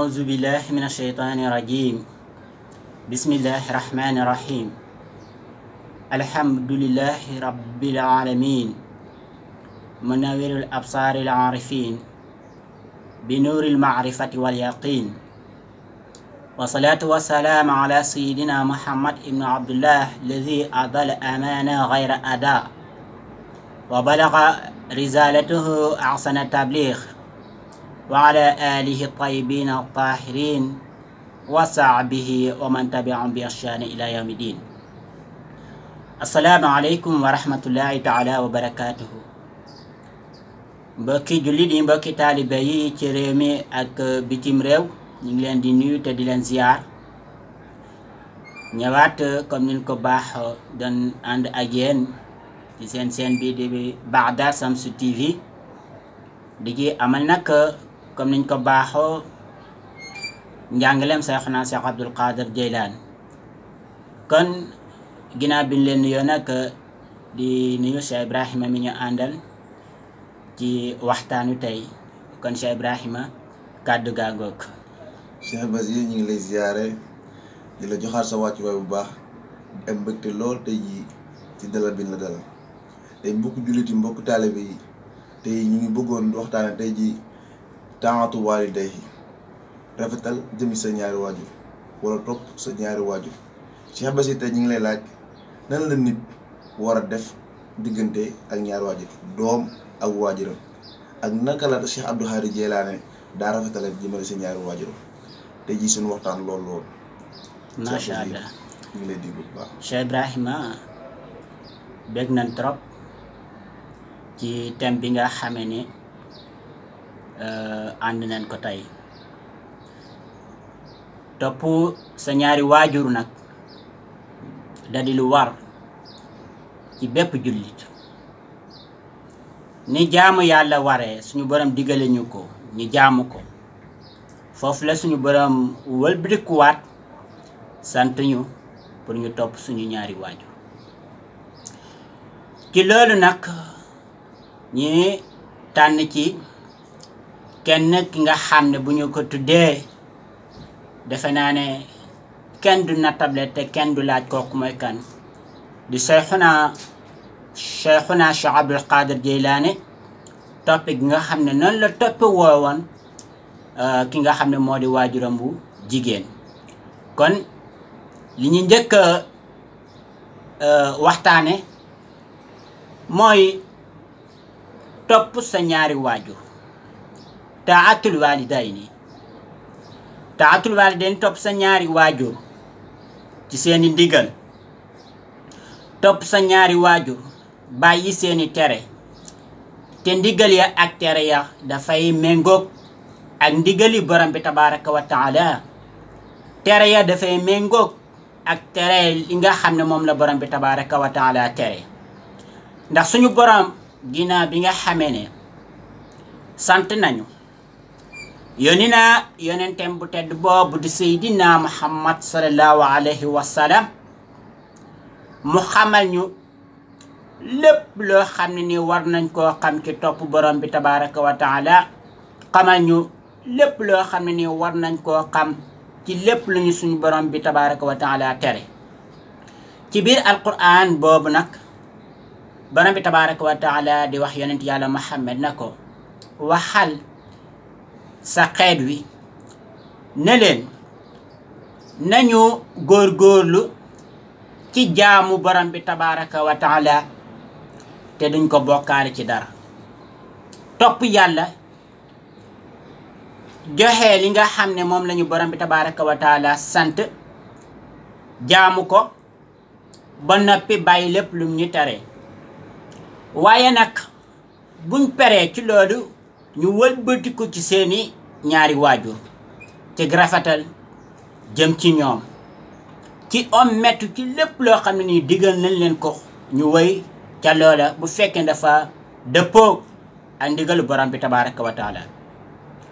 أعوذ بالله من الشيطان الرجيم بسم الله الرحمن الرحيم الحمد لله رب العالمين منور الأبصار العارفين بنور المعرفة واليقين والصلاة والسلام على سيدنا محمد بن عبد الله الذي أضل أمانة غير أداء وبلغ رسالته أحسن التبليغ وعلى آله الطيبين الطاهرين وصحبه ومن تبعهم بإحسان إلى يوم الدين. السلام عليكم ورحمة الله تعالى وبركاته. mbokki jullit yi mbokki taalibe yi ci réew mi ak bitim réew ñu ngi leen di nuyu te di leen ziar ñëwaat comme niñ ko baax doon ànd ak yéen ci seen bi di Bagdad Shamsu TV di ci amal nag comme niñ ko baaxoo njàngaleem Seexuna Seex Abdul Qaadir Jeylaan kon ginnaaw bi ñu leen nuyoo nag di nuyu Cheikh Ibrahima mi ñu àndal ci waxtaanu tey kon Cheikh Ibrahima kàddu gaa ngoog. Cheikh Basir ñu ngi lay ziyaare di la joxaat sa wàccuwaay bu baax am mbégte lool tey jii ci dalal bi la dalal tey mbokk julliti mbokk taalibe yi tey ñu ngi bëggoon waxtaane tey jii taatu waalidayhi rafetal jëmi sa ñaari waajur wala topp sa ñaari waajur. Cheikh Basir tey ñu ngi lay laaj nan la nit war a def diggante ak ñaari waajur doom ak waajuram ak naka la Cheikh Abdou Khadre Jeylaane daa rafetale jëmale sa ñaari waajur tey jii suñu waxtaan lool. macha allah ñu ngi lay déglu bu baax. Cheikh Ibrahima bég nañ trop ci thème bi nga xamee ne ànd nañ ko tey topp sa ñaari waajur nag da di lu war ci bépp jullit ni jaamu yàlla waree suñu borom digale ñu ko ñu jaamu ko foofu la suñu borom wëlbatikuwaat sant ñu pour ñu topp suñu ñaari waajur ci loolu nag ñi tànn ci kenn ki nga xam ne bu ñu ko tuddee defe naa ne kenn du nattable te kenn du laaj kooku mooy kan di Cheikhuna Cheikh Abdul Qaadir Jeylaane toppe gi nga xam ne noonu la toppe woowoon ki nga xam ne moo di waajuram bu jigéen kon li ñu njëkk waxtaane mooy topp sa ñaari waajur taatul walidayni topp sa ñaari waajur ci seeni ndigal topp sa ñaari waajur bàyyi seeni tere te ndigal ya ak tere ya dafay méngoog ak ndigali borom bi tabaraka wa taala tere ya dafay méngoog ak tere li nga xam ne moom la borom bi tabaraka wa taala tere ndax suñu borom ginnaaw bi nga xamee ne sant nañu yónni na yonenteem bu tedd boobu di Seydina Muhammad sallallahu alayhi wa sallam mu xamal ñu lépp loo xam ne ni war nañ koo xam ci topp borom bi tabaraka wa taala xamal ñu lépp loo xam ne ni war nañ koo xam ci lépp lu ñu suñu borom bi tabaraka wa taala tere ci biir alquran boobu nag borom bi tabaraka wa taala di wax yonent yàlla Muhammad na ko waxal sa xeet wi ne leen nañu góorgóorlu ci jaamu borom bi tabaraka wa taala te duñ ko bokkaale ci dara topp yàlla joxe li nga xam ne moom lañu borom bi tabaraka wa taala sant jaamu ko ba noppi bàyyi lépp lum ñu tere waaye nag buñ peree ci loolu ñu wëlbatiku ci seeni ñaari waajur ci rafetal jëm ci ñoom ci mettu ci lépp loo xam ne nii digal nañ leen ko ñu wëy ca loola bu fekkee dafa dëppoo ak ndigalu borom bi tabaraka wa taala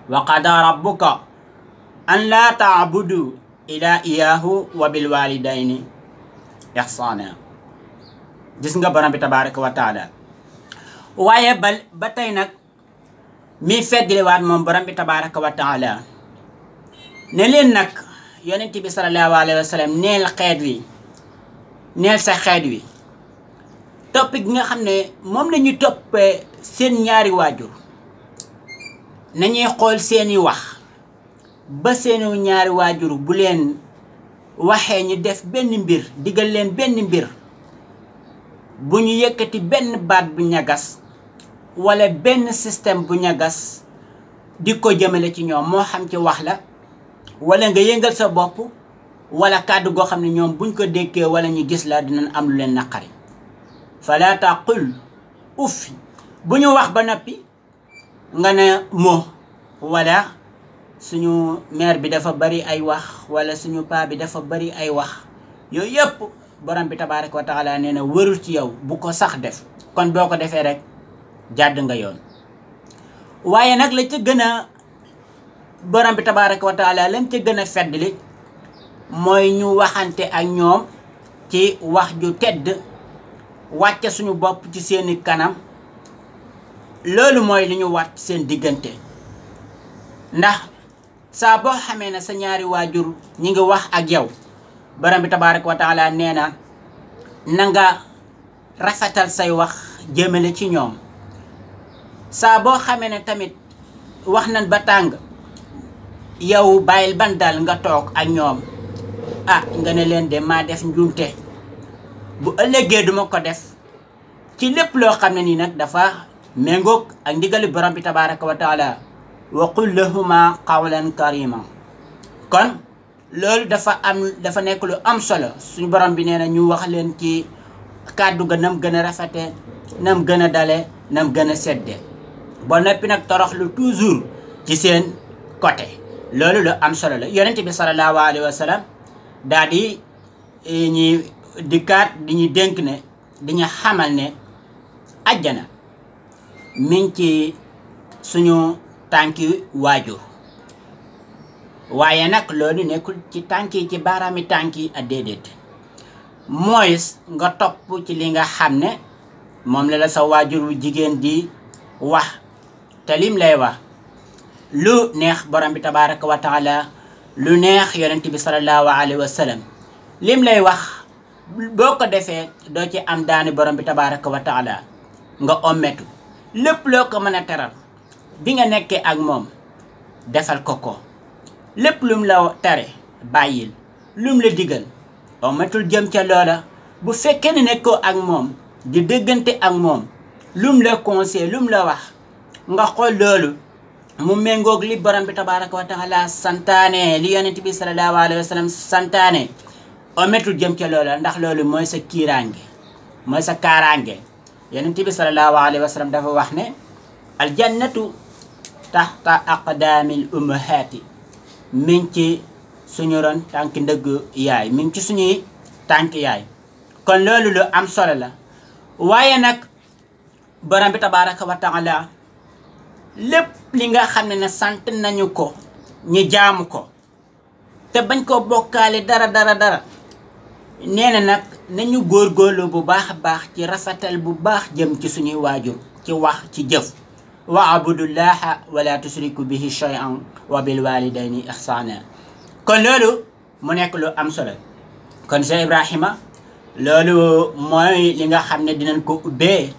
wa qada rabbuka an laa taabudu ila iyahu wa bil walidayni ihsana gis nga borom bi tabaraka wa taala waaye ba tey nag mi feddliwaat moom borom bi tabaraka wa taala ne leen nag yonent bi sallallahu alayhi wa sallam neel xeet wi neel sa xeet wi topp gi nga xam ne moom la ñu toppee seen ñaari waajur nañuy xool seeni wax ba seeni ñaari waajur bu leen waxee ñu def benn mbir digal leen benn mbir bu ñu yëkkati benn baat bu ñagas wala benn système bu ñagas di ko jëmale ci ñoom moo xam ci wax la wala nga yëngal sa bopp wala kàddu goo xam ne ñoom buñ ko déggee wala ñu gis la dinañ am lu leen naqari fala taqul uffi bu ñu wax ba noppi nga ne moo wala suñu mère bi dafa bari ay wax wala suñu paa bi dafa bari ay wax yooyu yëpp borom bi tabaaraka wa taala nee na wërul ci yow bu ko sax def kon boo ko defee rek jàdd nga yoon waaye nag la ca gën a borom bi tabaaraka wa taala lam ca gën a feddli mooy ñu waxante ak ñoom ci wax ju tedd wàcce suñu bopp ci seeni kanam loolu mooy li ñu wat seen diggante ndax saa boo xamee ne sa ñaari waajur ñi ngi wax ak yow borom bi tabaaraka wa taala nee na nga rafetal say wax jëmale ci ñoom saa boo xamee ne tamit wax nañ ba tàng yow bàyyil ban dal nga toog ak ñoom nga ne leen de maa def njuumte bu ëllëgee duma ko def ci lépp loo xam ne nii nag dafa méngoog ak ndigali borom bi tabaaraka wa taala wa qul lahuma qawlan karima kon loolu dafa nekk lu am solo suñu borom bi nee na ñu wax leen ci kàddu ga nam gën a rafete nam gën a dale nam gën a sedde ba noppi nag toroxlu toujours ci seen côté loolu lu am solo la yonent bi sallallahu alayhi wa sallam daal di ñi dikkaat di ñu dénk ne diñu xamal ne àjjana mi ngi ci suñu tànki waajur waaye nag loolu nekkul ci tànki ci baaraami tànki a déedéet mooy nga topp ci li nga xam ne moom la sa waajur wu jigéen di wax te lim lay wax lu neex borom bi tabaaraka wa taala lu neex yonent bi sallallahu alayhi wa sallam lim lay wax boo ko defee doo ci am daani borom bi tabaaraka wa taala nga ommetu lépp loo ko mën a teral bi nga nekkee ak moom defal ko lépp lum la tere bàyyil lum la digal ommetul jëm ca loola bu fekkee ne nekkoo ak moom di déggante ak moom lum la conseil lum la wax nga xool loolu mu méngoog li borom bi tabaaraka wa taala santaane li yonent bi sallallahu alayhi wa sallam santaane ometul jëm ca loola ndax loolu mooy sa kiiraange mooy sa kaaraange yonent bi sallallahu alayhi wa sallam dafa wax ne aljannatu taxta aqdaamil ummahaati mi ngi ci suñu ron tànk ndëgg yaay mi ngi ci suñuy tànk yaay kon loolu lu am solo la waaye nag borom bi tabaaraka wa taala lépp li nga xam ne sant nañu ko ñu jaamu ko te bañ koo bokkaale dara nee na nag nañu góorgóorlu bu baax a baax ci rafetal bu baax jëm ci suñuy waajur ci wax ci jëf wa abudullaha wala tusriku bihi shay'an wa bil walidayni ihsana kon loolu mu nekk lu am solo kon Cheikh Ibrahima loolu mooy li nga xam ne dinañ ko ubbee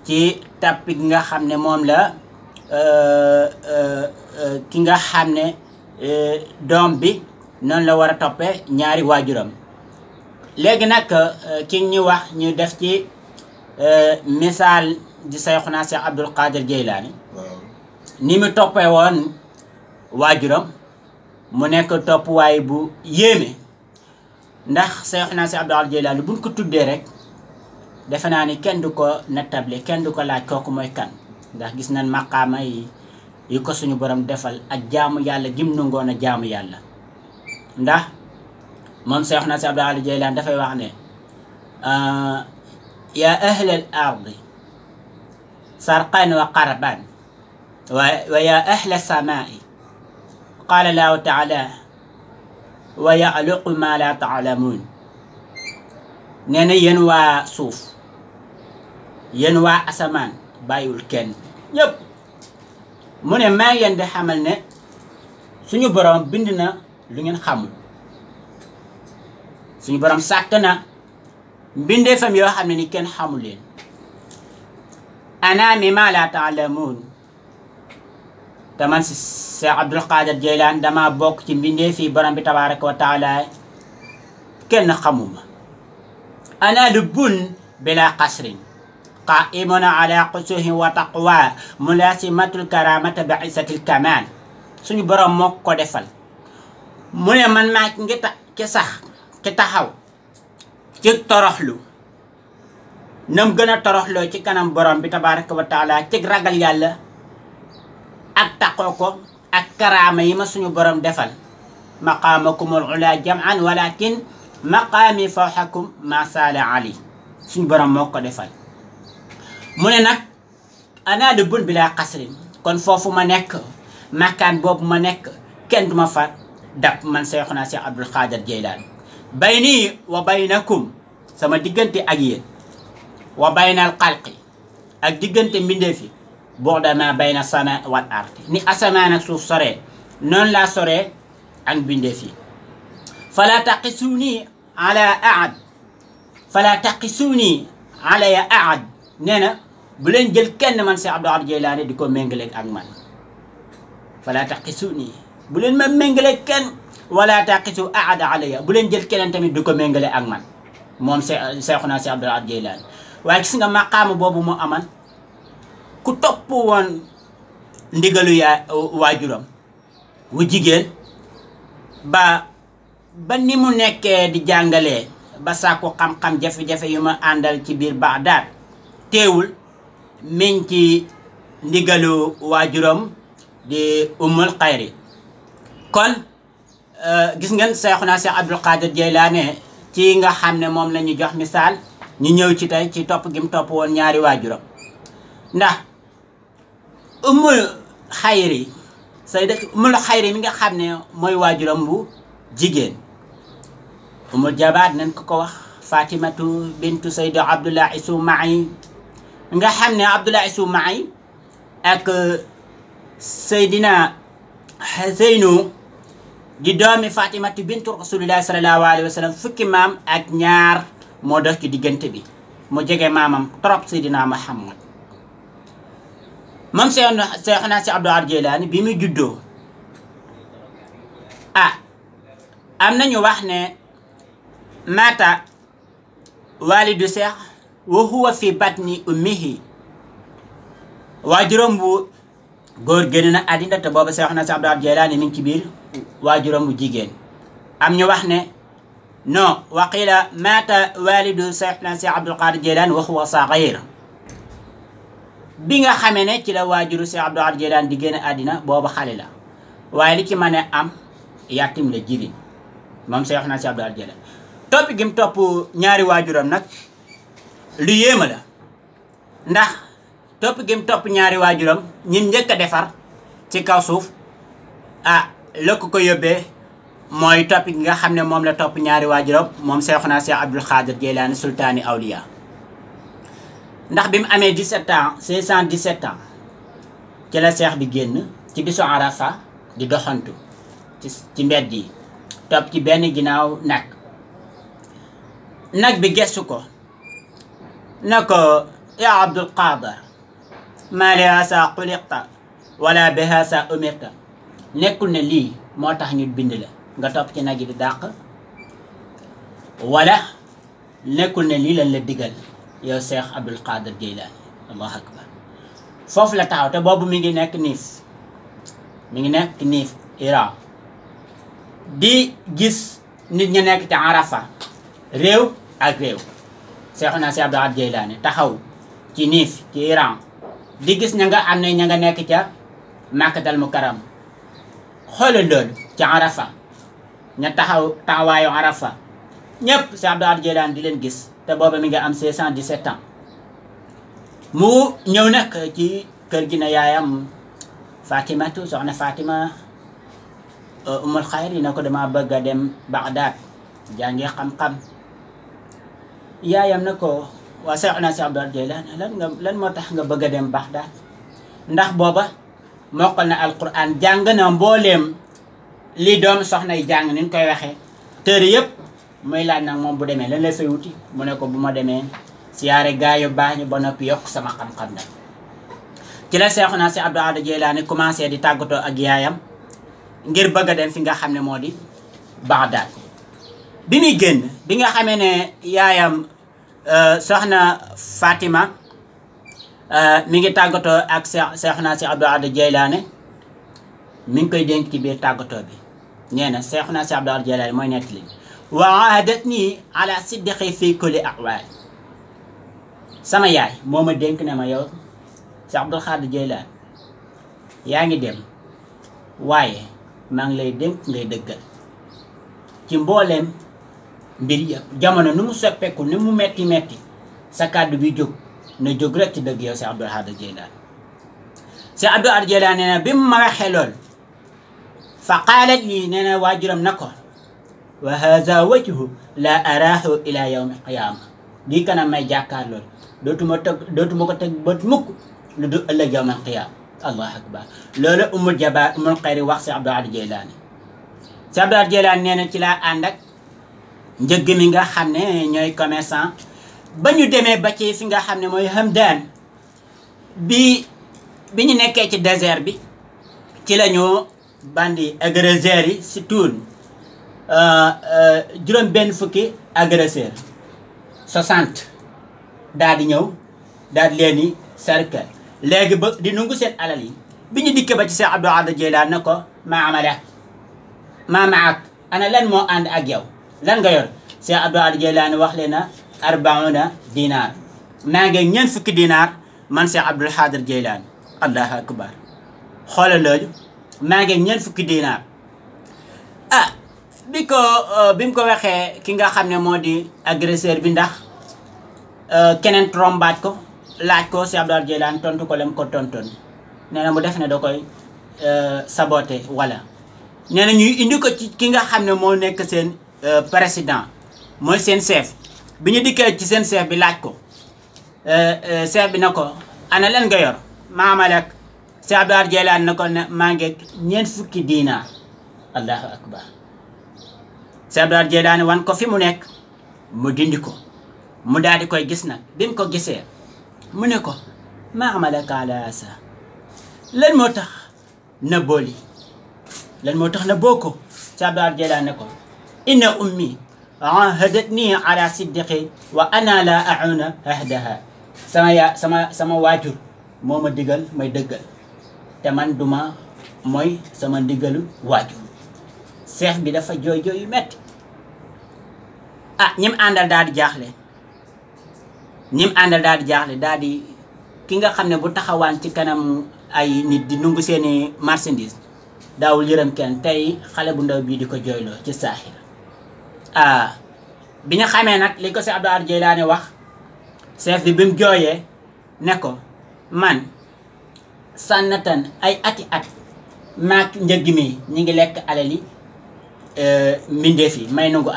ci tàppi gi nga xam ne moom la ki nga xam ne doom bi noonu la war a toppee ñaari waajuram léegi nag ki ñu wax ñu def ci misaal di Sayxuna Cheikh Abdul Qadir Jeylaani ni mu toppee woon waajuram mu nekk toppuwaay bu yéeme ndax Sayxuna Cheikh Abdul Qadir Jeylaani buñ ko tuddee rek defe naa ni kenn du ko nattable kenn du ko laaj kooku mooy kan ndax gis nañ maqaama yi ko suñu borom defal ak jaamu yàlla gim nangoon a jaamu yàlla ndax moom Sayxuna Cheikh Abdul Qadir Jeylaani dafay wax ne yaa ahlal ardi sarqan wa qarban wa yaa ahla samaa'i qaala Allahu taala wa yaxluqu ma la taalamuun nee na yéen waa suuf yéen waa asamaan bàyyiwul kenn ñëpp mu ne maa ngi leen di xamal ne suñu borom bind na lu ngeen xamul. suñu borom sàkk na mbindeefam yoo xam ne ni kenn xamul leen. ana mimma la taalamuun te man si Cheikh Abdul Qadir Jeylaan dama bokk ci mbindeefi borom bi tabaraka wa taala kenn xamuma. ana lubbun bila qasrin qaimun ala qusuhi wa taqwa mulasimatul karamata bi isatil kamal. suñu borom moo ko defal mu ne man maa ngi ci sax ci taxaw ci toroxlu nam gën a toroxloo ci kanam borom bi tabaraka wa taala ci ragal yàlla ak taqoo ko ak karaama yi ma suñu borom defal. maqaamakumul ula jam'an walakin maqaami fawxakum ma saala ali. suñu borom moo ko defal mu ne nag ana lubbun bila qasrin kon foofu ma nekk makkaan boobu ma nekk kenn duma fa dab man Seexuna Seex Abdul Qadir Jeylaan. bayni wa baynakum sama diggante ak yéen wa baynal xalqi ak diggante mbindeef yi bu'dama bayna sama wal ardi ni asamaan ak suuf soree noonu laa soree ak mbindeef yi. fala taqisuuni ala ahad fala taqisuuni alaya ahad nee na bu leen jël kenn man Seex Abdul Qadir Jeylaani di ko méngaleeg ak man. fala taqisuuni bu leen ma méngaleeg kenn wala taqisu ahad alaya bu leen jël keneen tamit di ko méngale ak man moom Seexuna Seex Abdul Qadir Jeylaani. waaye gis nga maqaama boobu mu aman ku topp woon ndigalu waajuram wu jigéen ba ni mu nekkee di jàngalee ba sàkku xam-xam jafe-jafe yu ma àndal ci biir Bagdad teewul miñ ci ndigalu waajuram di Ummul Xayri. kon gis ngeen Seexuna Seex Abdul Qadir Jeylaani ci nga xam ne moom la ñu jox misaal ñu ñëw ci tey ci topp gi mu topp woon ñaari waajuram. ndax Ummul Xayri Ummul Xayri mi nga xam ne mooy waajuram bu jigéen. Ummul Jabaat nañ ko wax Fatimatu bintu Saydi Abdullahi Sumaay nga xam ne Abdullahi Sumaay ak Seydina Xuseynu di doomi Fatimatu bintu Rasulillahi sallallahu alayhi wa sallam fukki maam ak ñaar moo dox ci diggante bi mu jege maamam trop Seydina Muhammad. moom Seexuna Seex Abdul Qadir Jeylaani bi mu juddoo am nañu wax ne maata walidu Seex wa huwa fi batni ummihi waajuram bu góor génn na àddina te booba Seexuna Seex Abdul Qadir Jeylaani mi ngi ci biir waajuram bu jigéen. am ñu wax ne non waqila maata walidu Seexuna Seex Abdul Qadir Jeylaani wa huwa saxiir bi nga xamee ne ci la waajuru Seex Abdul Qadir Jeylaani di génn àddina booba xale la waaye li ci mën a am yàttim la jirim moom Seexuna Seex Abdul Qadir Jeylaani. topp gi mu topp ñaari waajuram nag lu yéema la ndax topp gi mu topp ñaari waajuram ñun njëkk a defar ci kaw suuf la ko yóbbee mooy topp gi nga xam ne moom la topp ñaari waajuram moom Seexuna Seex Abdul Qadir Jeylaani sultaani awliya. ndax bi mu amee 17 ans 617 ans ci la seex bi génn ci bisu Arafa di doxantu ci mbedd yi topp ci benn ginnaaw nag bi gestu ko ne ko yaa Abdul Qadir maa li haasa xuliqta wala bi haasa umirta nekkul ne lii moo tax ñu bind la nga topp ci nag yi di dàq wala nekkul ne lii lañ la digal yow Seex Abdul Qadir Jeylaani. allahu akbar foofu la taxaw te boobu mi ngi nekk Niif Iran di gis nit ñi nekk ci Arafa réew ak réew. Seexuna Seex Abdul Qadir Jeylaani taxaw ci Niif ci Iran di gis ña nga am ne ña nga nekk ca Makkatal Mukarram. xoolal loolu ci Arafa ña taxawaayu Arafa ñëpp Seex Abdul Qadir Jeylaani di leen gis te booba mi nga am 617 ans. mu ñëw nag ci kër gi na yaayam Fatimatu soxna Fatima Ummul Xayri na ko dama bëgg a dem Bagdad jàngi xam-xam. yaayam na ko waa Seexuna Seex Abdul Qadir Jeylaani lan moo tax nga bëgg a dem Bagdad ndax booba mokkal na alquran jàng na mbooleem li doom soxna yi jàng ni ñu koy waxee tëri yëpp muy laaj nag moom bu demee lan la fay wuti mu ne ko bu ma demee siyaare gaa yu baax ñu ba noppi yokk sama xam-xam nag ci la Seexuna si Abdul Xaadir Jeylaani commencé di tàggatoo ak yaayam ngir bëgg a dem fi nga xam ne moo di Bagdad bi muy génn bi nga xamee ne yaayam soxna Fatima mi ngi tàggatoo ak Seexuna si Abdul Xaadir Jeylaani mi ngi koy dénk ci biir tàggatoo bi nee na Seexuna si Abdul Xaadir Jeylaani mooy nettali wa aadatni ala siddiqi fi kulli ahwaal sama yaay moo ma dénk ne ma yow si Abdul Xaadir Jeylaani yaa ngi dem waaye maa ngi lay dénk ngay dëggal ci mbooleem mbir yëpp jamono nu mu soppeeku ni mu metti metti sa kàddu bi jóg na jóg rek ci dëgg yow si Abdul Xaadir Jeylaani si Abdul Xaadir Jeylaani nee na bi mu ma waxee lool fa qaalat lii nee na waajuram na ko wa haza wajhu la araahu ila yawmi qiyaama lii kanam may jàkkaar lool dootuma ko teg bët mukk lu du ëllëg yawmal qiyaama allahu akbar loolu umul jabaar umul xayri wax si Abdul Xaadir Jeylaani si Abdul Xaadir Jeylaani nee na ci laa ànd ak njëgg mi nga xam ne ñooy commerçant ba ñu demee ba ci fi nga xam ne mooy Hamdaan bi ñu nekkee ci désert bi ci la ñu bandi agresseurs yi si tuun juróom benn fukki agresseur 60 daal di ñëw daal di leen di cercle léegi ba di nungu seen alal yi bi ñu dikkee ba ci Seex Abdul Xaadir Jeylaani ne ko maa amala maa maak ana lan moo ànd ak yow lan nga yor Seex Abdul Xaadir Jeylaani wax leen na 40 dinaar maa ngi ñeent fukki dinaar man Seex Abdul Xaadir Jeylaani allahu akbar xoolal loolu maa ngi ñeent fukki dinaar bi mu ko waxee ki nga xam ne moo di agresseur bi ndax keneen trombaat ko laaj ko Seex Abdul Xaadir Jeylaani tontu ko lem ko tontoon nee na mu def ne da koy saboté wala nee na ñuy indi ko ci ki nga xam ne moo nekk seen président mooy seen chef bi ñu dikkee ci seen chef bi laaj ko chef bi na ko ana lan nga yor maamalek Seex Abdul Xaadir Jeylaani na ko ne maa ngi ñeent fukki dinaar allahu akbar Seex Abdul Xaadir Jeylaani wan ko fi mu nekk mu dindi ko mu daal di koy gis nag bi mu ko gisee mu ne ko maamaleka ala asa lan moo tax na booli lan moo tax na boo ko Seex Abdul Xaadir Jeylaani ne ko inna ummi ahadatni ala siddiqi wa ana la auna ahdaha sama waajur moo ma digal may dëggal te man duma mooy sama ndigalu waajur seex bi dafa jooy jooy yu metti ñim àndal daal di jaaxle daal di ki nga xam ne bu taxawaan ci kanam ay nit di nungu seeni marchandise daawul yërëm kenn tey xale bu ndaw bii di ko jooyloo ci saaxir bi ñu xamee nag li ko si Abdul Xaadir Jeylaani wax chef bi bi mu jooyee ne ko man sànnatan ay ati at maak njëgg mi ñi ngi lekk alali mbindeef yi may nangu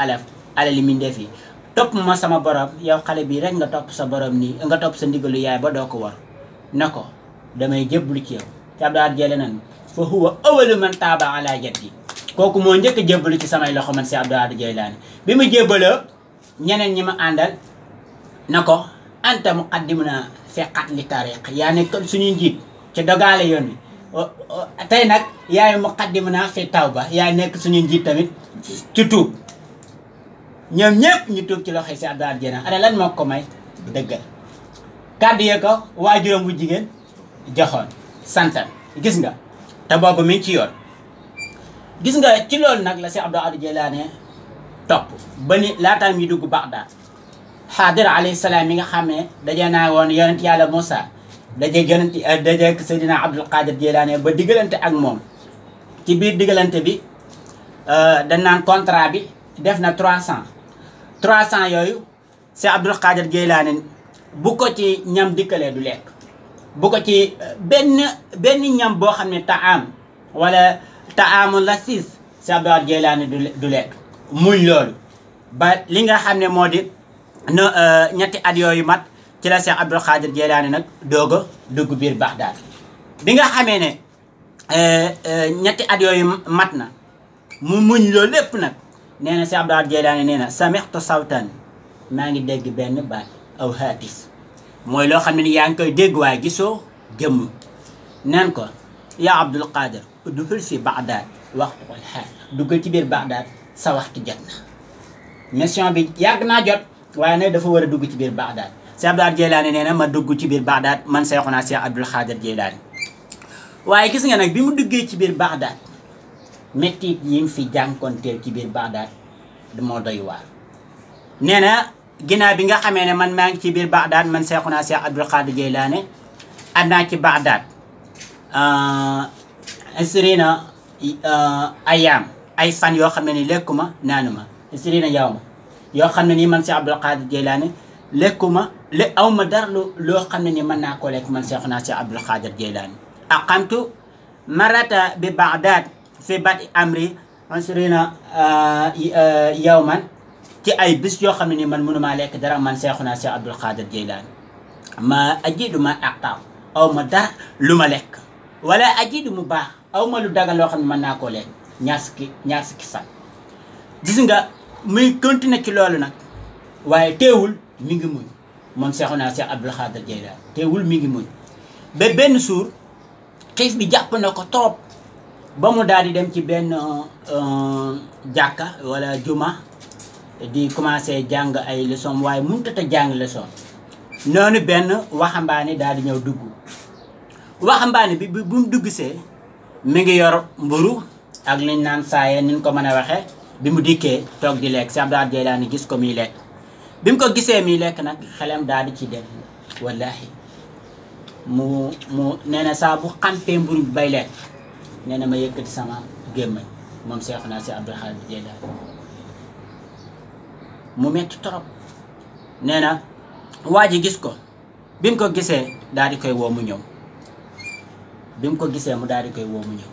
alali mbindeef yi topp ma sama borom yow xale bii rek nga topp sa borom nii nga topp sa ndigalu yaay ba doo ko war ne ko damay jébbalu ci yow ci Abdul Xaadir Jeylaani fa huwa awwalu man taaba ala yadi kooku moo njëkk a jébbalu ci samay loxo man si Abdul Xaadir Jeylaani bi mu jébbaloo ñeneen ñi ma àndal na ko anta muqaddimuna fi qatli tariq yaa nekk suñu njiit ci dogaale yoon wi tey nag yaay muqaddimuna fi tawba yaa nekk suñu njiit tamit ci tuub ñoom ñëpp ñu tuub ci loxo si Abdul Xaadir Jeylaani ana lan moo ko may dëggal kàddu yee ko waajuram bu jigéen joxoon santan gis nga te boobu mi ngi ci yoon gis nga ci loolu nag la si Abdul Xaadir Jeylaani topp ba ni laataam yi dugg Bagdad Xaadir alayhi salaam mi nga xam ne daje naa woon yonent yàlla Moussa dajeeg Seydina Abdul Xaadir Jeylaani ba digalante ak moom ci biir digalante bi dañ naan contrat bi def na 300 yooyu si Abdul Xaadir Jeylaani bu ko ci ñam dikkalee du lekk bu ko ci benn ñam boo xam ne taam wala taamu la siis si Abdul Xaadir Jeylaani du lekk muñ loolu ba li nga xam ne moo di ñetti at yooyu mat ci la Seex Abdul Xaadir Jeylaani nag doog a dugg biir Bagdad bi nga xamee ne ñetti at yooyu mat na mu muñ loolu lépp nag nee na Cheikh Abdul Qadir Jeylaani nee na samixtu sawtan maa ngi dégg benn baat aw haatif mooy loo xam ne ni yaa ngi koy dégg waaye gisoo jëmm neen ko yaa Abdul Qadir duxul fi Bagdad waxtu wal xaal duggal ci biir Bagdad sa waxtu jot na mission bi yàgg naa jot waaye nag dafa war a dugg ci biir Bagdad Cheikh Abdul Qadir Jeylaani nee na ma dugg ci biir Bagdad man Seexuna Cheikh Abdul Qadir Jeylaani waaye gis nga nag bi mu duggee ci biir Bagdad mettit yi mu fi jànkonteel ci biir Bagdad moo doy waar nee na ginnaaw bi nga xamee ne man maa ngi ci biir Bagdad man Seexuna Cheikh Abdul Qadir Jeylaani ànd naa ci Bagdad isrina ayaam ay fan yoo xam ne ni lekkuma naanuma isrina yawma yoo xam ne nii man Cheikh Abdul Qadir Jeylaani lekkuma awma dara loo xam ne ni mën naa ko lekk man Seexuna Cheikh Abdul Qadir Jeylaani aqamtu marata bi Bagdad fi badi amri isrina yawman ci ay bis yoo xam ne ni man mënumaa lekk dara man Seexuna Cheikh Abdul Qadir Jeylaani ma ajidu ma aqtaw aw ma dara lu ma lekk wala ajidu mu baax aw ma lu dagan loo xam ne mën naa koo lekk ñaar fukki fan gis nga muy continuer ci loolu nag waaye teewul mi ngi muñ moom Seexuna Cheikh Abdul Qadir Jeylaani teewul mi ngi muñ ba benn suur xiif bi jàpp na ko trop ba mu daal di dem ci benn jàkka wala juma di commencé jàng ay leçon waaye mënut a jàng leçon noonu benn waxambaane daal di ñëw dugg waxambaane bi bu mu dugg see mi ngi yor mburu ak liñ naan saaye niñ ko mën a waxee bi mu dikkee toog di lekk Cheikh Abdul Qadir Jeylaani gis ko muy lekk bi mu ko gisee muy lekk nag xelam daal di ci dem wallahi mu nee na saa bu xampee mburu bi bay lekk nee na ma yëkkati sama gémmañ moom Seexuna Cheikh Abdul Qadir Jeylaani mu metti trop nee na waa ji gis ko bi mu ko gisee daal di koy woo mu ñëw bi mu ko gisee mu daal di koy woo mu ñëw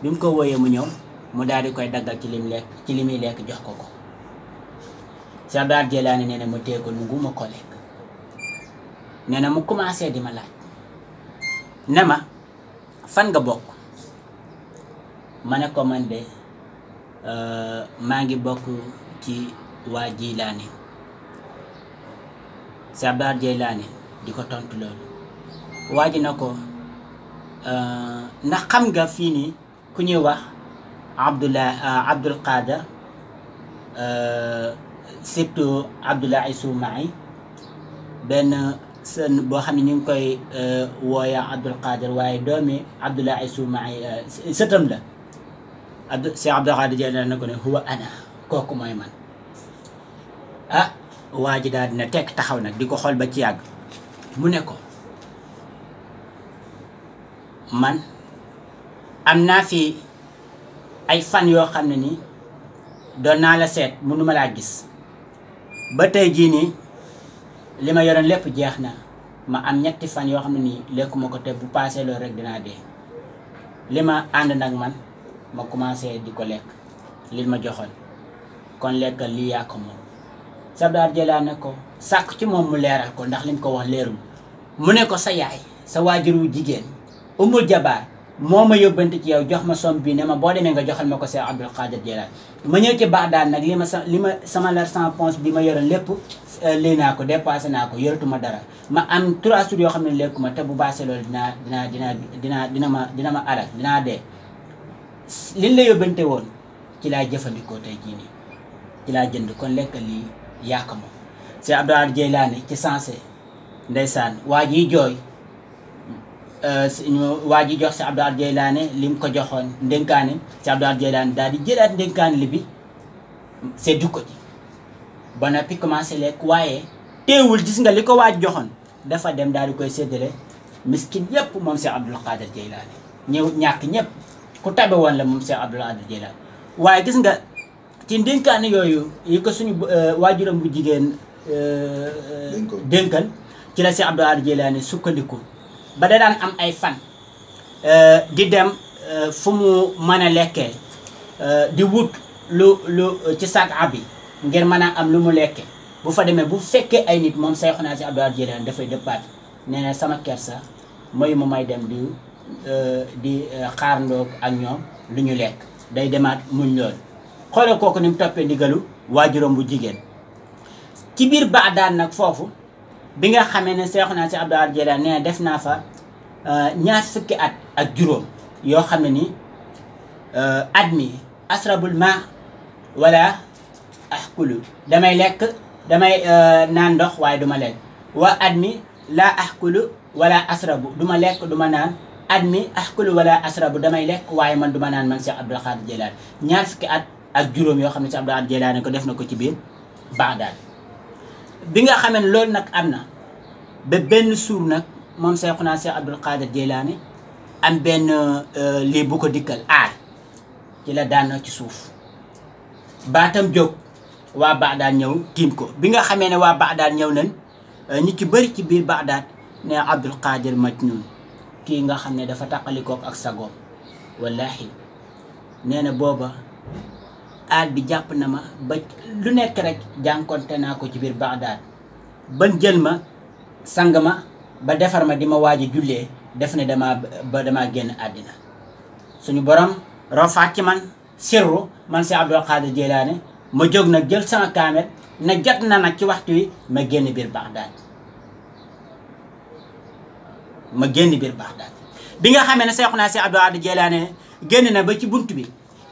bi mu ko wooyee mu ñëw mu daal di koy daggal ci li muy lekk jox ko ko Cheikh Abdul Qadir Jeylaani nee na ma téye ko nunguma ko lekk nee na mu commencé di ma laaj ne ma fan nga bokk ma ne ko man de maa ngi bokk ci waa Jeylaani Cheikh Abdul Qadir Jeylaani di ko tontu loolu waa ji na ko ndax xam nga fii nii ku ñuy wax Abdul Qadir surtout Abdoulaye Soumaï benn sën boo xam ne ñu ngi koy wooya Abdul Qadir waaye doomi Abdoulaye Soumaï sëtam la Cheikh Abdul Qadir Jeylaani na ko ne huwa ana kooku mooy man ah waa ji daal dina tekk taxaw nag di ko xool ba ci yàgg mu ne ko man am naa fi ay fan yoo xam ne ni doon naa la seet mënuma laa gis ba tey jii nii li ma yoroon lépp jeex na ma am ñetti fan yoo xam ne nii lekkuma ko te bu paasee loolu rek dinaa dee li ma ànd nag man ma commencé di ko lekk li ma joxoon kon lekkal lii yaa ko moom Cheikh Abdul Qadir Jeylaani ne ko sàkk ci moom mu leeral ko ndax lim ko wax leerul mu ne ko sa yaay sa waajur wu jigéen Umul Jabaar moo ma yóbbante ci yow jox ma som bii ne ma boo demee nga joxal ma ko Cheikh Abdul Qadir Jeylaani ma ñëw ci Bagdad nag li ma sama l'argent poche bi ma yoroon lépp lii naa ko dépassé naa ko yoratuma dara ma am 3 jours yoo xam ne lekkuma te bu baasee loolu dina ma alal dinaa dee liñ la yóbbante woon ci laa jëfandikoo tey jii nii ci laa jënd kon lekk lii yaa ko moom Cheikh Abdul Qadir Jeylaani ci sensé ndeysaan waa ji jooy waa ji jox Cheikh Abdul Qadir Jeylaani li mu ko joxoon ndénkaane Cheikh Abdul Qadir Jeylaani daal di jëlaat ndénkaane li bi seddu ko ci ba noppi commencé lekk waaye teewul gis nga li ko waaj joxoon dafa dem daal di koy séddale miskin yépp moom Cheikh Abdul Qadir Jeylaani ñëw ñàkk ñëpp ku tabe woon la moom Cheikh Abdul Qadir Jeylaani waaye gis nga ci ndénkaane yooyu yi ko suñu waajuram bu jigéen dénkal ci la Cheikh Abdul Qadir Jeylaani sukkandiku ba da daan am ay fan di dem fu mu mën a lekkee di wut lu ci saak abi ngir mën a am lu mu lekke bu fa demee bu fekkee ay nit moom Seexuna Cheikh Abdul Qadir Jeylaani dafay dëppaat nee na sama kersa mooy mu may dem di xaar ndoog ak ñoom lu ñu lekk day demaat muñ lool. xoolal kooku ni mu toppee ndigalu waajuram bu jigéen. ci biir Bagdad nag foofu bi nga xamee ne Seexuna si Abdul Qaadir Jilaani nee def naa fa ñaar fukki at ak juróom yoo xam ne ni at mi asrabul ma wala axkulu damay lekk damay naan ndox waaye duma lekk wa at mi laa axkulu wala asrabu duma lekk duma naan at mi axkulu wala asrabu damay lekk waaye man duma naan man Seex Abdul Qaadir Jilaani ñaar fukki at ak juróom yoo xam ne Seex Abdul Qaadir Jilaani ko def na ko ci biir Bagdad. bi nga xamee ne loolu nag am na ba benn suur nag moom Seexuna Seex Abdul Qaadir Jilaani am benn lii bu ko dikkal aay ci la daan ci suuf baatam jóg waa Bagdad ñëw tiim ko. bi nga xamee ne waa Bagdad ñëw nañ ñi ci bëri ci biir Bagdad ne Abdul Qaadir majnuun kii nga xam ne dafa taqalikook ak sagoom. wallahi nee na booba aal bi jàpp na ma ba lu nekk rek jànkonte naa ko ci biir Bagdad ban jël ma sang ma ba defar ma di ma waaj a jullee def ne damaa génn àddina. suñu borom rofaat ci man sirru man si Abdul Qaadir Jilaani ma jóg nag jël sama kaamel na jot na nag ci waxtu wi ma génn biir Bagdad. bi nga xamee ne Seexuna si Abdul Qaadir Jilaani génn na ba ci bunt bi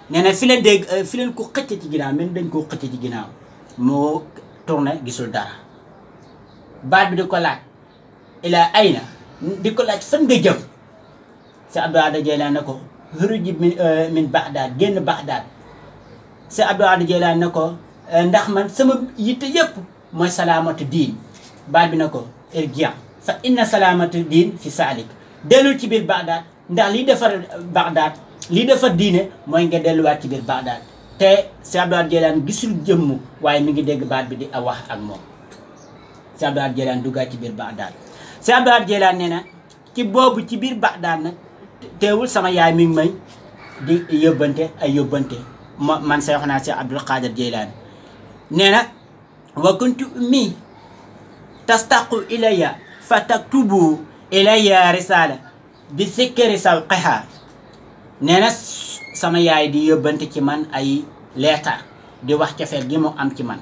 nee na fi leen ko xëcc ci ginnaaw men dañ koo xëcc ci ginnaaw moo tourné gisul dara. baat bi di ko laaj ila ayna di ko laaj fan nga jëm si Abdul Qaadir Jilaani ne ko xuruji min Bagdad génn Bagdad. si Abdul Qaadir Jilaani ne ko ndax man sama yitte yëpp mooy salaamatu diin. baat bi ne ko irji' fa inna salaamatu diin fi saalik dellul ci biir Bagdad ndax liy defar Bagdad liy defar diine mooy nga delluwaat ci biir Bagdad. te si Abdul Qaadir Jilaani gisul jëmm waaye mi ngi dégg baat bi di wax ak moom. si Abdul Qaadir Jilaani duggaat ci biir Bagdad. si Abdul Qaadir Jilaani nee na ci boobu ci biir Bagdad nag teewul sama yaay mi ngi may di yóbbante ay yóbbante man Seexuna si Abdul Qaadir Jilaani nee na wa kuntu ummi tastaqu ilayya fa taktubu ilayya risala bi sikkiri sawqiha. nee na sama yaay di yóbbante ci man ay leetar di wax cofeel gi mu am ci man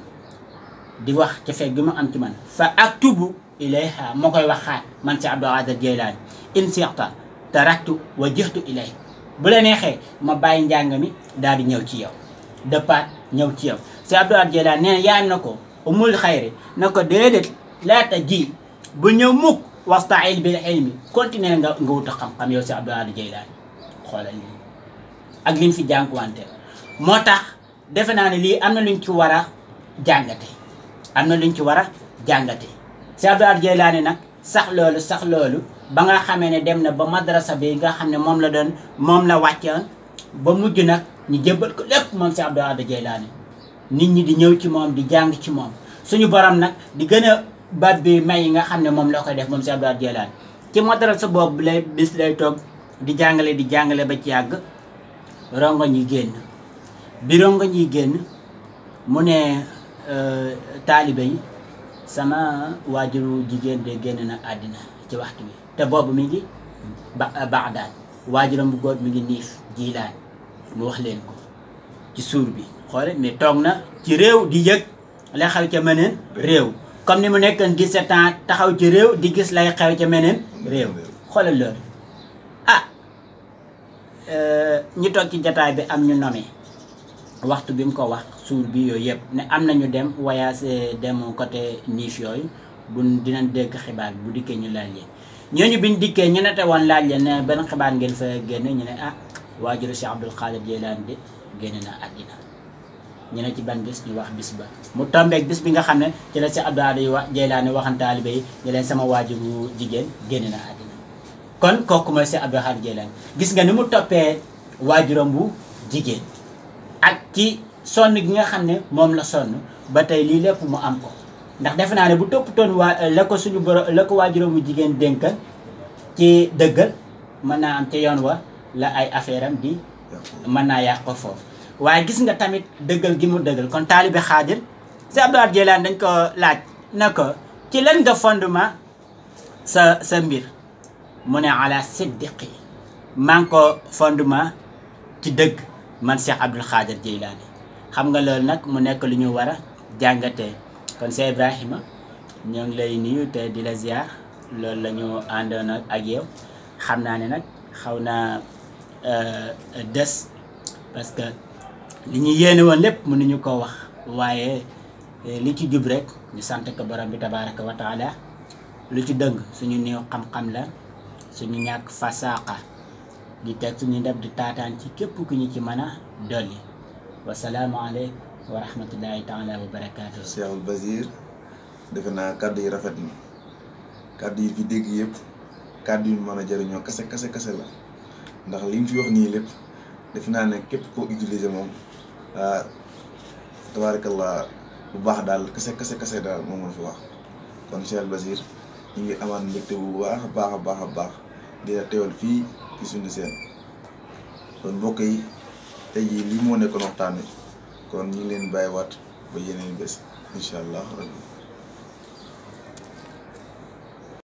fa aktubu ilayha moo koy waxaat man si Abdul Qaadir Jilaani in si'ta taraktu wa jihtu ilay bu la neexee ma bàyyi njàng mi daal di ñëw ci yow dëppaat ñëw ci yow. si Abdul Qaadir Jilaani nee na yaayam na ko umul xayri na ko déedéet laata ji bu ñëw mukk wasta'in bil ilmi continuer nga wut xam-xam yow si Abdul Qaadir Jilaani. xoolal lii ak liñ fi jànkuwante moo tax defe naa ne lii am na luñ ci war a jàngate si Abdul Qaadir Jilaani nag sax loolu ba nga xamee ne dem na ba madrasa bi nga xam ne moom la wàccoon ba mujj nag ñu jébbal ko lépp moom si Abdul Qaadir Jilaani nit ñi di ñëw ci moom di jàng ci moom suñu borom nag di gën a bat bi may yi nga xam ne moom la koy def moom si Abdul Qaadir Jilaani ci madrasa boobu bis lay toog di jàngale ba ci yàgg rongoñ yi génn bi rongoñ yi génn mu ne taalibe yi sama waajuru jigéen de génn na àddina ci waxtu bi te boobu mi ngi Bagdad waajuram bu góor mi ngi niif Jilaani mu wax leen ko ci suur bi xoole mais toog na ci réew di yëg lay xew ca meneen réew comme ni mu nekkoon 17 ans taxaw ci réew di gis lay xew ca meneen réew xoolal loolu ñu toog ci jataay bi am ñu nommé waxtu bi mu ko wax suur bi yooyu yëpp ne am nañu dem voyage dem côté niif yooyu bu dinañ dégg xibaar bu dikkee ñu laaj leen ñooñu biñ dikkee ñu nete woon laaj leen ne benn xibaar ngeen fa génne ñu ne waajuru si Abdul Qaadir Jilaani de génne na àddina ñu ne ci ban bis ñu wax bis ba mu tombeeg bis bi nga xam ne ci la si Abdul Qaadir Jilaani waxan taalibe yi ñu leen sama waajuru jigéen génne na àddina. kon kooku mooy si Abdul Qaadir Jilaani gis nga ni mu toppee waajuram bu jigéen ak ci sonn gi nga xam ne moom la sonn ba tey lii lépp mu am ko ndax defe naa ne bu toppatoon la ko suñu borom la ko waajuram bu jigéen dénka ci dëggal mën naa am ci yoon wa la ay affaire am di mën naa yàq ko foofu waaye gis nga tamit dëggal gi mu dëggal kon taalibe xaadir si Abdul Qaadir Jilaani dañ ko laaj na ko ci lan nga fondement sa mbir mu ne ala siddiqi maa ngi ko fondement ci dëgg man Cheikh Abdul Xaadir Jeylaani. xam nga loolu nag mu nekk lu ñu war a jàngatee. kon Cheikh Ibrahima ñoo ngi lay nuyu te di la ziar loolu la ñu àndoon ak yow. xam naa ne nag xaw naa des parce que li ñu yéene woon lépp mënuñu ko wax waaye li ci jub rek ñu sant ko borom bi tabaraka wa taala. lu ci dëng suñu néew xam-xam la suñu ñàkk fasaaqa di teg suñu ndab di taataan ci képp ku ñu ci mën a dolli. wasalaamu aleykum wa rahmatullahi taala wa barakaatu. Cheikhul Basir defe naa kàddu yi rafet na kàddu yi fi dégg yëpp kàddu yu mën a jëriñoo kase la ndax li mu fi wax nii lépp defe naa ne képp koo utiliser moom tabaarakallah bu baax daal kase daal moom la fi wax. kon Cheikhul Basir ñu ngi amaat mbégte bu baax a baax di la teewal fii ci suñu seen. kon mbokk yi tey jii lii moo nekkoon waxtaan wi kon ñu ngi leen bàyyiwaat ba yeneen bés incha allah rabbi.